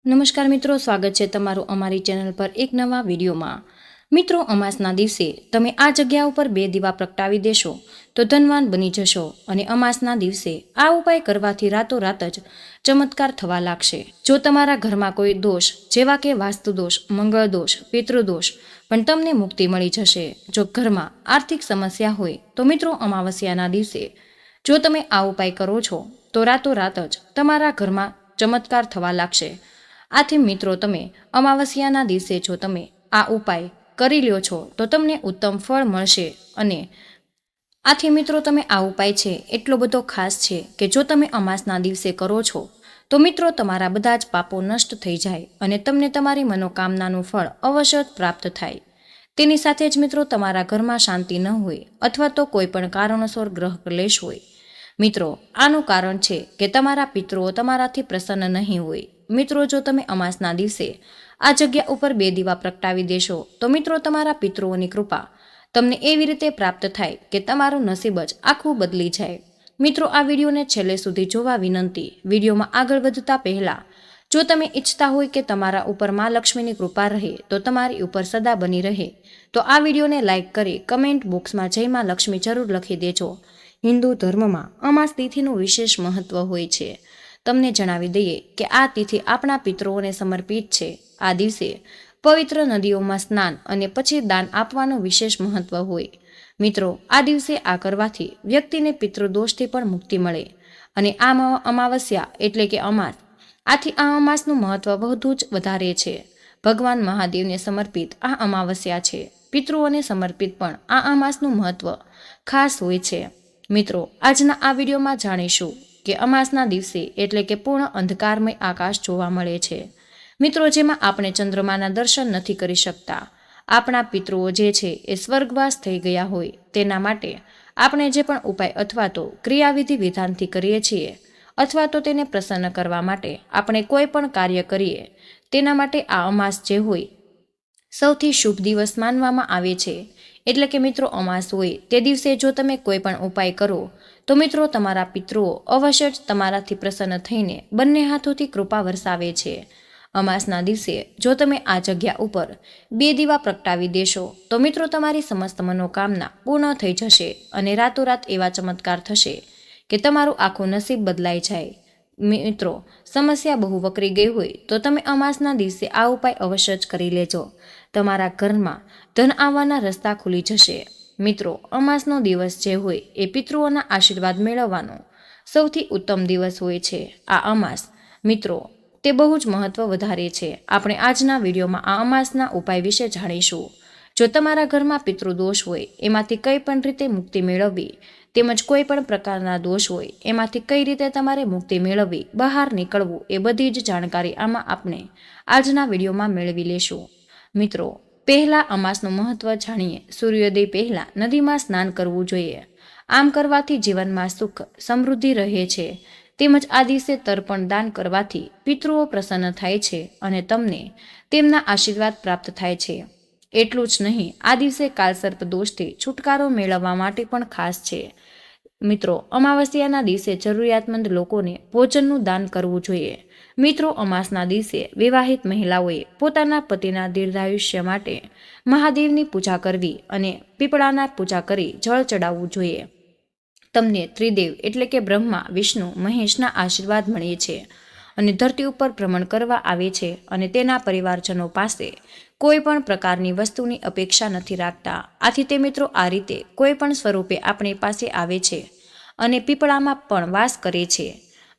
નમસ્કાર મિત્રો, સ્વાગત છે તમારું અમારી ચેનલ પર એક નવા વિડીયોમાં। મિત્રો, અમાસના દિવસે તમે આ જગ્યા ઉપર 2 દીવા પ્રગટાવી દેશો તો ધનવાન બની જશો અને અમાસના દિવસે આ ઉપાય કરવાથી રાતોરાત જ ચમત્કાર થવા લાગશે। જો તમારા ઘરમાં કોઈ દોષ જેવા કે વાસ્તુ દોષ, મંગળ દોષ, પિતૃદોષ પણ તમને મુક્તિ મળી જશે। જો ઘરમાં આર્થિક સમસ્યા હોય તો મિત્રો, અમાવસ્યાના દિવસે જો તમે આ ઉપાય કરો છો તો રાતોરાત જ તમારા ઘરમાં ચમત્કાર થવા લાગશે। આથી મિત્રો, તમે અમાવસ્યાના દિવસે જો તમે આ ઉપાય કરી લ્યો છો તો તમને ઉત્તમ ફળ મળશે। અને આથી મિત્રો, તમે આ ઉપાય છે એટલો બધો ખાસ છે કે જો તમે અમાસના દિવસે કરો છો તો મિત્રો, તમારા બધા જ પાપો નષ્ટ થઈ જાય અને તમને તમારી મનોકામનાનું ફળ અવશ્ય જ પ્રાપ્ત થાય। તેની સાથે જ મિત્રો, તમારા ઘરમાં શાંતિ ન હોય અથવા તો કોઈ પણ કારણોસર ગ્રહ ક્લેશ હોય। મિત્રો, આનું કારણ છે કે તમારા પિતૃઓ તમારાથી પ્રસન્ન નહીં હોય। મિત્રો, જો તમે અમાસના દિવસે આ જગ્યા ઉપર 2 દીવા પ્રગટાવી દેશો તો મિત્રો, તમારા પિતૃઓની કૃપા તમને એવી રીતે પ્રાપ્ત થાય કે તમારું નસીબ જ આખું બદલી જાય। મિત્રો, આ વિડીયોને છેલ્લે સુધી જોવા વિનંતી। વિડીયોમાં આગળ વધતા પહેલા જો તમે ઈચ્છતા હોય કે તમારા ઉપર માં લક્ષ્મીની કૃપા રહે તો તમારી ઉપર સદા બની રહે તો આ વિડીયોને લાઇક કરી કમેન્ટ બોક્સમાં જય માં લક્ષ્મી જરૂર લખી દેજો। હિન્દુ ધર્મમાં અમાસ તિથિનું વિશેષ મહત્વ હોય છે। તમને જણાવી દઈએ કે આ તિથિ આપણા પિતૃઓને સમર્પિત છે। આ દિવસે પવિત્ર નદીઓમાં સ્નાન અને પછી દાન આપવાનું વિશેષ મહત્વ હોય। મિત્રો, આ દિવસે આ કરવાથી વ્યક્તિને પિતૃદોષથી પણ મુક્તિ મળે અને આ અમાવસ્યા એટલે કે અમાસ, આથી આ અમાસનું મહત્વ વધુ જ વધારે છે। ભગવાન મહાદેવને સમર્પિત આ અમાવસ્યા છે। પિતૃઓને સમર્પિત પણ આ અમાસનું મહત્વ ખાસ હોય છે। મિત્રો, આજના આ વિડીયોમાં જાણીશું કે અમાસના દિવસે એટલે કે પૂર્ણ અંધકારમય આકાશ જોવા મળે છે। મિત્રો, જેમાં આપણે ચંદ્રમાના દર્શન નથી કરી શકતા। આપણા પિતૃઓ જે છે એ સ્વર્ગવાસ થઈ ગયા હોય તેના માટે આપણે જે પણ ઉપાય અથવા તો ક્રિયાવિધિ વિધાનથી કરીએ છીએ અથવા તો તેને પ્રસન્ન કરવા માટે આપણે કોઈ પણ કાર્ય કરીએ તેના માટે આ અમાસ જે હોય સૌથી શુભ દિવસ માનવામાં આવે છે। એટલે કે મિત્રો, અમાસ હોય તે દિવસે જો તમે કોઈ પણ ઉપાય કરો તો મિત્રો, તમારા પિતૃઓ અવશ્ય જ તમારાથી પ્રસન્ન થઈને બંને હાથોથી કૃપા વરસાવે છે। અમાસના દિવસે જો તમે આ જગ્યા ઉપર 2 દીવા પ્રગટાવી દેશો તો મિત્રો, તમારી સમસ્ત મનોકામના પૂર્ણ થઈ જશે અને રાતોરાત એવા ચમત્કાર થશે કે તમારું આખું નસીબ બદલાઈ જાય। મિત્રો, સમસ્યા બહુ વકરી ગઈ હોય તો તમે અમાસના દિવસે આ ઉપાય અવશ્ય જ કરી લેજો। તમારા ઘરમાં ધન આવવાના રસ્તા ખુલી જશે। મિત્રો, અમાસનો દિવસ જે હોય એ પિતૃઓના આશીર્વાદ મેળવવાનો સૌથી ઉત્તમ દિવસ હોય છે। આ અમાસ મિત્રો, તે બહુ જ મહત્વ વધારે છે। આપણે આજના વિડીયોમાં આ અમાસના ઉપાય વિશે જાણીશું। જો તમારા ઘરમાં પિતૃદોષ હોય એમાંથી કઈ પણ રીતે મુક્તિ મેળવવી, તેમજ કોઈ પણ પ્રકારના દોષ હોય એમાંથી કઈ રીતે તમારે મુક્તિ મેળવવી, બહાર નીકળવું, એ બધી જ જાણકારી આમાં આપણે આજના વિડીયોમાં મેળવી લેશું। મિત્રો, પહેલા અમાસનું મહત્વ જાણીએ। સૂર્યોદય પહેલા નદીમાં સ્નાન કરવું જોઈએ। આમ કરવાથી જીવનમાં સુખ સમૃદ્ધિ રહે છે। તેમજ આ દિવસે તર્પણ દાન કરવાથી પિતૃઓ પ્રસન્ન થાય છે અને તમને તેમના આશીર્વાદ પ્રાપ્ત થાય છે। એટલું જ નહીં, આ દિવસે કાળસર્પ દોષથી છુટકારો મેળવવા માટે પણ ખાસ છે। મિત્રો, અમાવસ્યાના દિવસે જરૂરિયાતમંદ લોકોને ભોજનનું દાન કરવું જોઈએ। મિત્રો, અમાસના દિવસે વિવાહિત મહિલાઓએ પોતાના પતિના દીર્ઘાયુષ્ય માટે મહાદેવની પૂજા કરવી અને પીપળાના પૂજા કરી જળ ચડાવવું જોઈએ। તમને ત્રિદેવ એટલે કે બ્રહ્મા, વિષ્ણુ, મહેશના આશીર્વાદ મળે છે અને ધરતી ઉપર ભ્રમણ કરવા આવે છે અને તેના પરિવારજનો પાસે કોઈ પણ પ્રકારની વસ્તુની અપેક્ષા નથી રાખતા। આથી તે મિત્રો આ રીતે કોઈ પણ સ્વરૂપે આપણી પાસે આવે છે અને પીપળામાં પણ વાસ કરે છે।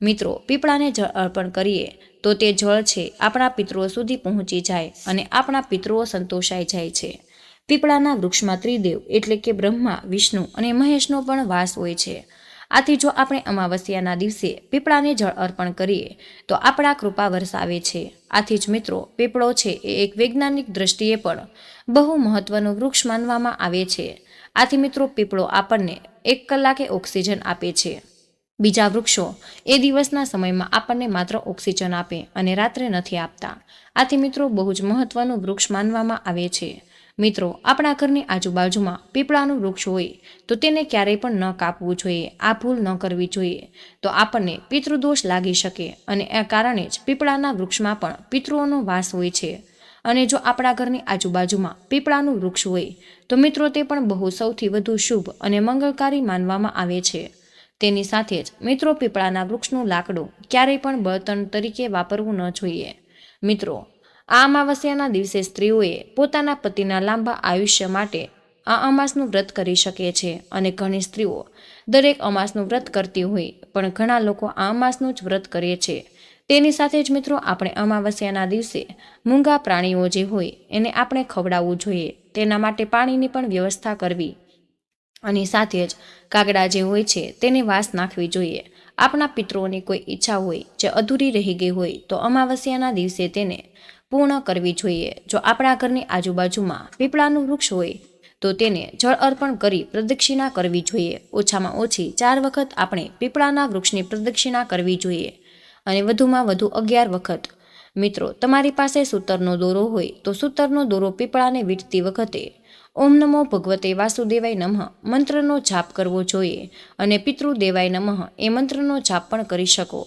મિત્રો, પીપળાને જળ અર્પણ કરીએ તો તે જળ છે આપણા પિતૃઓ સુધી પહોંચી જાય અને આપણા પિતૃઓ સંતોષાઈ જાય છે। પીપળાના વૃક્ષમાં ત્રિદેવ એટલે કે બ્રહ્મા, વિષ્ણુ અને મહેશનો પણ વાસ હોય છે। આથી જો આપણે અમાવસ્યાના દિવસે પીપળાને જળ અર્પણ કરીએ તો આપણા કૃપા વરસાવે છે। આથી જ મિત્રો, પીપળો છે એ એક વૈજ્ઞાનિક દ્રષ્ટિએ પણ બહુ મહત્વનું વૃક્ષ માનવામાં આવે છે। આથી મિત્રો, પીપળો આપણને 1 કલાકે ઓક્સિજન આપે છે। બીજા વૃક્ષો એ દિવસના સમયમાં આપણને માત્ર ઓક્સિજન આપે અને રાત્રે નથી આપતા। આથી મિત્રો, બહુ જ મહત્વનું વૃક્ષ માનવામાં આવે છે। મિત્રો, આપણા ઘરની આજુબાજુમાં પીપળાનું વૃક્ષ હોય તો તેને ક્યારેય પણ ન કાપવું જોઈએ, આ ભૂલ ન કરવી જોઈએ. તો આપણને પિતૃદોષ લાગી શકે અને આ કારણે જ પીપળાના વૃક્ષમાં પણ પિતૃઓનો વાસ હોય છે. અને જો આપણા ઘરની આજુબાજુમાં પીપળાનું વૃક્ષ હોય તો મિત્રો તે પણ બહુ સૌથી વધુ શુભ અને મંગળકારી માનવામાં આવે છે. તેની સાથે જ મિત્રો પીપળાના વૃક્ષનું લાકડું ક્યારેય પણ બળતણ તરીકે વાપરવું ન જોઈએ. મિત્રો, આ અમાવસ્યાના દિવસે સ્ત્રીઓએ પોતાના પતિના લાંબા આયુષ્ય માટે આ અમાસનું વ્રત કરી શકે છે અને ઘણી સ્ત્રીઓ દરેક અમાસનું વ્રત કરતી હોય પણ ઘણા લોકો આ અમાસનું જ વ્રત કરે છે. તેની સાથે જ મિત્રો આપણે અમાવસ્યાના દિવસે મૂંગા પ્રાણીઓ જે હોય એને આપણે ખવડાવવું જોઈએ. તેના માટે પાણીની પણ વ્યવસ્થા કરવી અને સાથે જ કાગડા જે હોય છે તેને વાસ નાખવી જોઈએ. આપણા પિતૃઓની કોઈ ઈચ્છા હોય જે અધૂરી રહી ગઈ હોય તો અમાવસ્યાના દિવસે તેને પૂર્ણ કરવી જોઈએ. જો આપણા ઘરની આજુબાજુમાં પીપળાનું વૃક્ષ હોય તો તેને જળ અર્પણ કરી પ્રદક્ષિણા કરવી જોઈએ. ઓછામાં ઓછી 4 વખત આપણે પીપળાના વૃક્ષની પ્રદક્ષિણા કરવી જોઈએ અને વધુમાં વધુ 11 વખત. મિત્રો, તમારી પાસે સૂતરનો દોરો હોય તો સૂતરનો દોરો પીપળાને વીંટતી વખતે ઓમ નમો ભગવતે વાસુદેવાય નમઃ મંત્રનો જાપ કરવો જોઈએ અને પિતૃદેવાય નમઃ એ મંત્રનો જાપ પણ કરી શકો.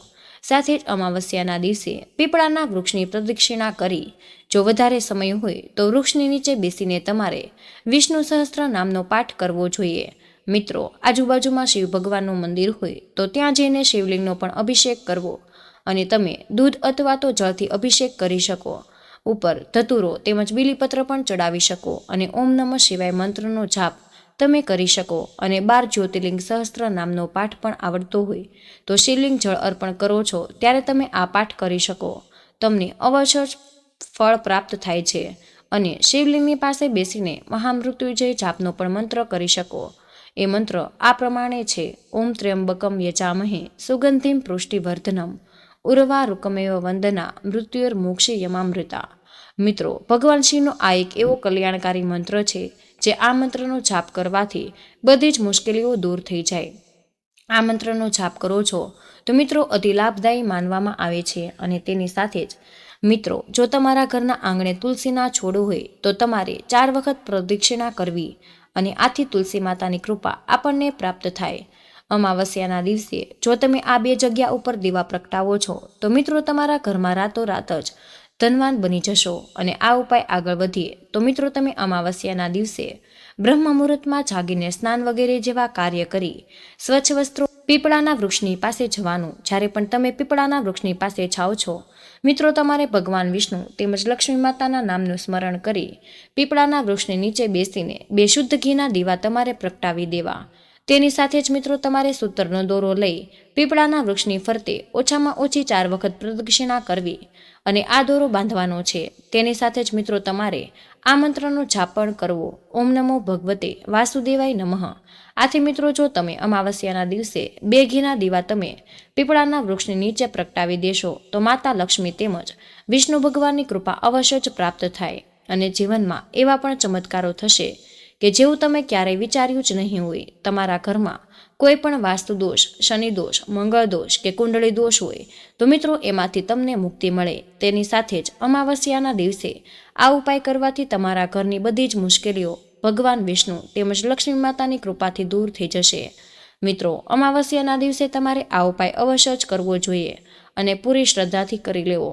સાથે જ અમાવસ્યાના દિવસે પીપળાના વૃક્ષની પ્રદક્ષિણા કરી જો વધારે સમય હોય તો વૃક્ષની નીચે બેસીને તમારે વિષ્ણુ સહસ્ત્ર નામનો પાઠ કરવો જોઈએ. મિત્રો, આજુબાજુમાં શિવ ભગવાનનું મંદિર હોય તો ત્યાં જઈને શિવલિંગનો પણ અભિષેક કરવો અને તમે દૂધ અથવા તો જળથી અભિષેક કરી શકો. ઉપર ધતુરો તેમજ બીલીપત્ર પણ ચડાવી શકો અને ઓમ નમઃ શિવાય મંત્રનો જાપ તમે કરી શકો અને 12 જ્યોતિર્લિંગ સહસ્ત્ર નામનો પાઠ પણ આવડતો હોય તો શિવલિંગ જળ અર્પણ કરો છો ત્યારે તમે આ પાઠ કરી શકો. તમને અવશ્ય ફળ પ્રાપ્ત થાય છે અને શિવલિંગની પાસે બેસીને મહામૃત્યુંજય જાપનો પણ મંત્ર કરી શકો. એ મંત્ર આ પ્રમાણે છે: ઓમ ત્ર્યંબકમ યજામહે સુગંધિમ પુષ્ટિવર્ધનમ ઉર્વા રૂકમેવ વંદના મૃત્યુર્મોક્ષે યમામૃતા. મિત્રો, ભગવાન શિવનો આ એક એવો કલ્યાણકારી મંત્ર છે જે આ મંત્રનો જાપ કરવાથી બધી જ મુશ્કેલીઓ દૂર થઈ જાય. આ મંત્રનો જાપ કરો છો તો મિત્રો અતિ લાભદાયી માનવામાં આવે છે. અને તેની સાથે જ મિત્રો, જો તમારા ઘરના આંગણે તુલસીના છોડ હોય તો તમારે 4 વખત પ્રદક્ષિણા કરવી અને આથી તુલસી માતાની કૃપા આપણને પ્રાપ્ત થાય. અમાવસ્યાના દિવસે જો તમે આ 2 જગ્યા ઉપર દીવા પ્રગટાવો છો તો મિત્રો તમારા ઘરમાં રાતોરાત જ ધનવાન બની જશો. અને આ ઉપાય આગળ વધીએ તો મિત્રો તમે અમાવસ્યાના દિવસે બ્રહ્મ મુહૂર્તમાં જાગીને સ્નાન વગેરે જેવા કાર્ય કરી સ્વચ્છ વસ્ત્રો પીપળાના વૃક્ષની પાસે જવાનું. જ્યારે પણ તમે પીપળાના વૃક્ષની પાસે જાઓ છો મિત્રો તમારે ભગવાન વિષ્ણુ તેમજ લક્ષ્મી માતાના નામનું સ્મરણ કરી પીપળાના વૃક્ષની નીચે બેસીને 2 શુદ્ધ ઘીના દીવા તમારે પ્રગટાવી દેવા. તેની સાથે જ મિત્રો તમારે સૂતરનો દોરો લઈ પીપળાના વૃક્ષની ફરતે ઓછામાં ઓછી 4 વખત પ્રદક્ષિણા કરવી અને આ દોરો બાંધવાનો છે. તેની સાથે જ મિત્રો તમારે આ મંત્રનો જાપ પણ કરવો: ઓમ નમો ભગવતે વાસુદેવાય નમઃ. આથી મિત્રો જો તમે અમાવસ્યાના દિવસે 2 ઘીના દીવા તમે પીપળાના વૃક્ષની નીચે પ્રગટાવી દેશો તો માતા લક્ષ્મી તેમજ વિષ્ણુ ભગવાનની કૃપા અવશ્ય જ પ્રાપ્ત થાય અને જીવનમાં એવા પણ ચમત્કારો થશે કે જેવું તમે ક્યારેય વિચાર્યું જ નહીં હોય. તમારા ઘરમાં કોઈ પણ વાસ્તુ દોષ, શનિ દોષ, મંગળ દોષ કે કુંડળી દોષ હોય તો મિત્રો એમાંથી તમને મુક્તિ મળે. તેની સાથે જ અમાવસ્યાના દિવસે આ ઉપાય કરવાથી તમારા ઘરની બધી જ મુશ્કેલીઓ ભગવાન વિષ્ણુ તેમજ લક્ષ્મી માતાની કૃપાથી દૂર થઈ જશે. મિત્રો, અમાવસ્યાના દિવસે તમારે આ ઉપાય અવશ્ય જ કરવો જોઈએ અને પૂરી શ્રદ્ધાથી કરી લેવો.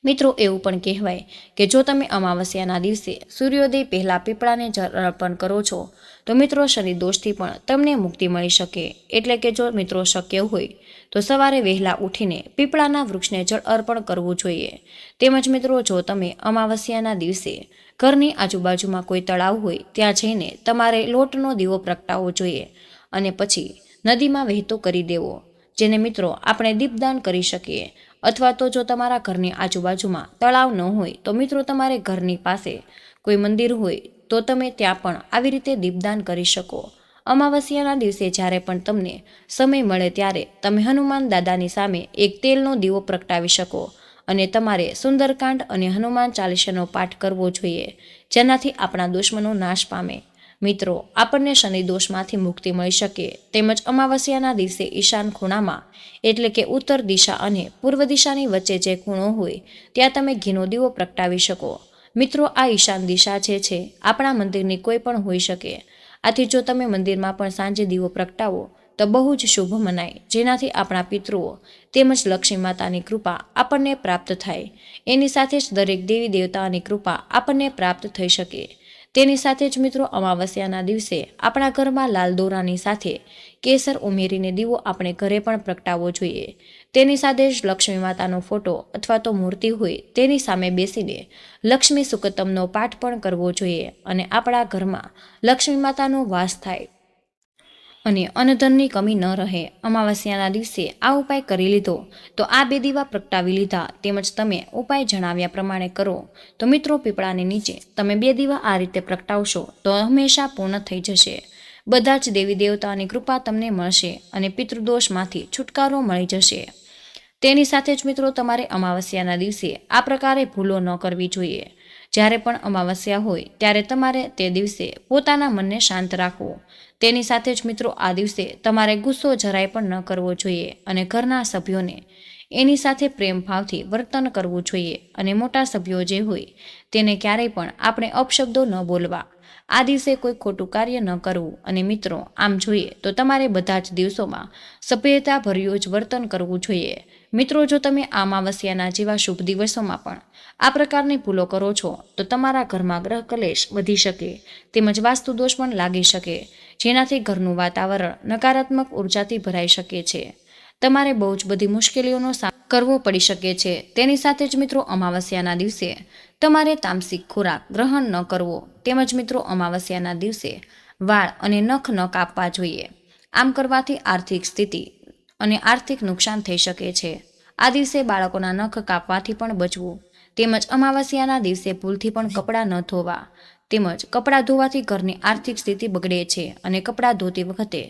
મિત્રો, એવું પણ કહેવાય કે જો તમે અમાવસ્યાના દિવસે સૂર્યોદય પહેલા પીપળાને જળ અર્પણ કરો છો તો મિત્રો શનિ દોષથી પણ તમને મુક્તિ મળી શકે. એટલે કે જો મિત્રો શક્ય હોય તો સવારે વહેલા ઉઠીને પીપળાના વૃક્ષને જળ અર્પણ કરવું જોઈએ. તેમજ મિત્રો જો તમે અમાવસ્યાના દિવસે ઘરની આજુબાજુમાં કોઈ તળાવ હોય ત્યાં જઈને તમારે લોટનો દીવો પ્રગટાવવો જોઈએ અને પછી નદીમાં વહેતો કરી દેવો, જેને મિત્રો આપણે દીપદાન કરી શકીએ. અથવા તો જો તમારા ઘરની આજુબાજુમાં તળાવ ન હોય તો મિત્રો તમારે ઘરની પાસે કોઈ મંદિર હોય તો તમે ત્યાં પણ આવી રીતે દીપદાન કરી શકો. અમાવસ્યાના દિવસે જ્યારે પણ તમને સમય મળે ત્યારે તમે હનુમાન દાદાની સામે એક તેલનો દીવો પ્રગટાવી શકો અને તમારે સુંદરકાંડ અને હનુમાન ચાલીસાનો પાઠ કરવો જોઈએ, જેનાથી આપણા દુશ્મનો નાશ પામે. મિત્રો, આપણને શનિ દોષમાંથી મુક્તિ મળી શકે. તેમજ અમાવસ્યાના દિવસે ઈશાન ખૂણામાં એટલે કે ઉત્તર દિશા અને પૂર્વ દિશાની વચ્ચે જે ખૂણો હોય ત્યાં તમે ઘીનો દીવો પ્રગટાવી શકો. મિત્રો, આ ઈશાન દિશા છે આપણા મંદિરની કોઈ પણ હોઈ શકે. આથી જો તમે મંદિરમાં પણ સાંજે દીવો પ્રગટાવો તો બહુ જ શુભ મનાય, જેનાથી આપણા પિતૃઓ તેમજ લક્ષ્મી માતાની કૃપા આપણને પ્રાપ્ત થાય. એની સાથે જ દરેક દેવી દેવતાની કૃપા આપણને પ્રાપ્ત થઈ શકે. તેની સાથે જ મિત્રો, અમાવસ્યાના દિવસે આપણા ઘરમાં લાલ દોરાની સાથે કેસર ઉમેરીને દીવો આપણે ઘરે પણ પ્રગટાવવો જોઈએ. તેની સાથે જ લક્ષ્મી માતાનો ફોટો અથવા તો મૂર્તિ હોય તેની સામે બેસીને લક્ષ્મી સુકતમનો પાઠ પણ કરવો જોઈએ અને આપણા ઘરમાં લક્ષ્મી માતાનો વાસ થાય અને અન્નધનની કમી ન રહે. અમાવસ્યાના દિવસે આ ઉપાય કરી લીધો તો આ 2 દીવા પ્રગટાવી લીધા તેમજ તમે ઉપાય જણાવ્યા પ્રમાણે કરો તો મિત્રો, પીપળાની નીચે તમે 2 દીવા આ રીતે પ્રગટાવશો તો હંમેશા પૂર્ણ થઈ જશે. બધા જ દેવી દેવતાની કૃપા તમને મળશે અને પિતૃદોષમાંથી છુટકારો મળી જશે. તેની સાથે જ મિત્રો, તમારે અમાવસ્યાના દિવસે આ પ્રકારે ભૂલો ન કરવી જોઈએ. જ્યારે પણ અમાવસ્યા હોય ત્યારે તમારે તે દિવસે પોતાના મનને શાંત રાખવું. તેની સાથે જ મિત્રો, આ દિવસે તમારે ગુસ્સો જરાય પણ ન કરવો જોઈએ અને ઘરના સભ્યોને એની સાથે પ્રેમ ભાવથી વર્તન કરવું જોઈએ અને મોટા સભ્યો જે હોય તેને ક્યારેય પણ આપણે અપશબ્દો ન બોલવા. આ દિવસે કોઈ ખોટું કાર્ય ન કરવું અને મિત્રો, આમ જોઈએ તો તમારે બધા જ દિવસોમાં સભ્યતાભર્યું જ વર્તન કરવું જોઈએ. મિત્રો, જો તમે આ અમાવસ્યાના જેવા શુભ દિવસોમાં પણ આ પ્રકારની ભૂલો કરો છો તો તમારા ઘરમાં ગ્રહ કલેશ વધી શકે તેમજ વાસ્તુ દોષ પણ લાગી શકે, જેનાથી ઘરનું વાતાવરણ નકારાત્મક ઉર્જાથી ભરાઈ શકે છે. તમારે બહુ જ બધી મુશ્કેલીઓનો સામનો કરવો પડી શકે છે. તેની સાથે જ મિત્રો, અમાવસ્યાના દિવસે તમારે તામસિક ખોરાક ગ્રહણ ન કરવો તેમજ મિત્રો, અમાવસ્યાના દિવસે વાળ અને નખ ન કાપવા જોઈએ. આમ કરવાથી આર્થિક સ્થિતિ અને આર્થિક નુકસાન થઈ શકે છે. આ દિવસે બાળકોના નખ કાપવાથી પણ બચવું તેમજ અમાવસ્યાના દિવસે ભૂલથી પણ કપડાં ન ધોવા તેમજ કપડાં ધોવાથી ઘરની આર્થિક સ્થિતિ બગડે છે અને કપડાં ધોતી વખતે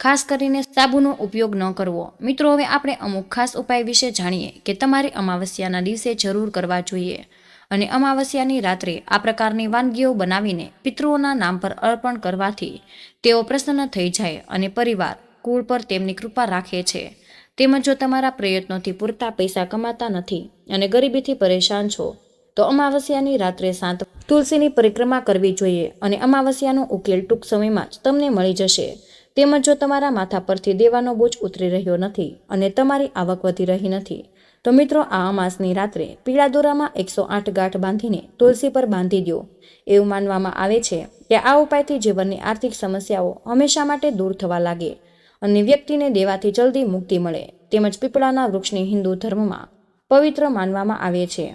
ખાસ કરીને સાબુનો ઉપયોગ ન કરવો. મિત્રો, હવે આપણે અમુક ખાસ ઉપાય વિશે જાણીએ કે તમારે અમાવસ્યાના દિવસે જરૂર કરવા જોઈએ અને અમાવસ્યાની રાત્રે આ પ્રકારની વાનગીઓ બનાવીને પિતૃઓના નામ પર અર્પણ કરવાથી તેઓ પ્રસન્ન થઈ જાય અને પરિવાર કુળ પર તેમની કૃપા રાખે છે. તેમજ જો તમારા પ્રયત્નોથી પૂરતા પૈસા કમાતા નથી અને ગરીબીથી પરેશાન છો તો અમાવસ્યાની રાત્રે શાંત તુલસીની પરિક્રમા કરવી જોઈએ અને અમાવસ્યાનો ઉકેલ ટૂંક સમયમાં જ તમને મળી જશે. તેમજ જો તમારા માથા પરથી દેવાનો બોજ ઉતરી રહ્યો નથી અને તમારી આવક વધી રહી નથી તો મિત્રો, આ અમાસની રાત્રે પીળા દોરામાં 108 ગાંઠ બાંધીને તુલસી પર બાંધી દો. એવું માનવામાં આવે છે કે આ ઉપાયથી જીવનની આર્થિક સમસ્યાઓ હંમેશા માટે દૂર થવા લાગે અને વ્યક્તિને દેવાથી જલ્દી મુક્તિ મળે. તેમજ પીપળાના વૃક્ષને હિન્દુ ધર્મમાં પવિત્ર માનવામાં આવે છે.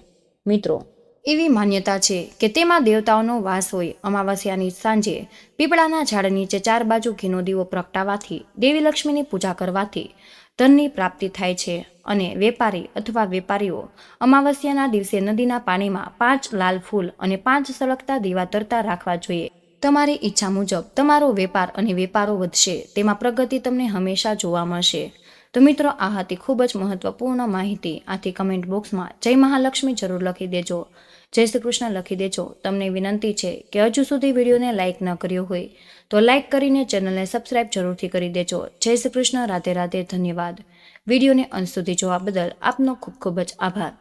મિત્રો, એવી માન્યતા છે કે તેમાં દેવતાઓનો વાસ હોય. અમાવસ્યાની સાંજે પીપળાના ઝાડ નીચે 4 બાજુ ઘીનો દીવો પ્રગટાવવાથી દેવી લક્ષ્મીની પૂજા કરવાથી ધનની પ્રાપ્તિ થાય છે અને વેપારી અથવા વેપારીઓ અમાવસ્યાના દિવસે નદીના પાણીમાં 5 લાલ ફૂલ અને 5 સળગતા દીવા તરતા રાખવા જોઈએ. તમારી ઈચ્છા મુજબ તમારો વેપાર અને વેપારો વધશે, તેમાં પ્રગતિ તમને હંમેશા જોવા મળશે. તો મિત્રો, આ હતી ખૂબ જ મહત્વપૂર્ણ માહિતી. આથી કમેન્ટ બોક્સમાં જય મહાલક્ષ્મી જરૂર લખી દેજો. જય શ્રી કૃષ્ણ લખી દેજો. તમને વિનંતી છે કે હજુ સુધી વિડીયોને લાઇક ન કર્યો હોય તો લાઇક કરીને ચેનલને સબસ્ક્રાઇબ જરૂરથી કરી દેજો. જય શ્રી કૃષ્ણ. રાધે રાધે. ધન્યવાદ. વિડીયોને અંત સુધી જોવા બદલ આપનો ખૂબ ખૂબ જ આભાર.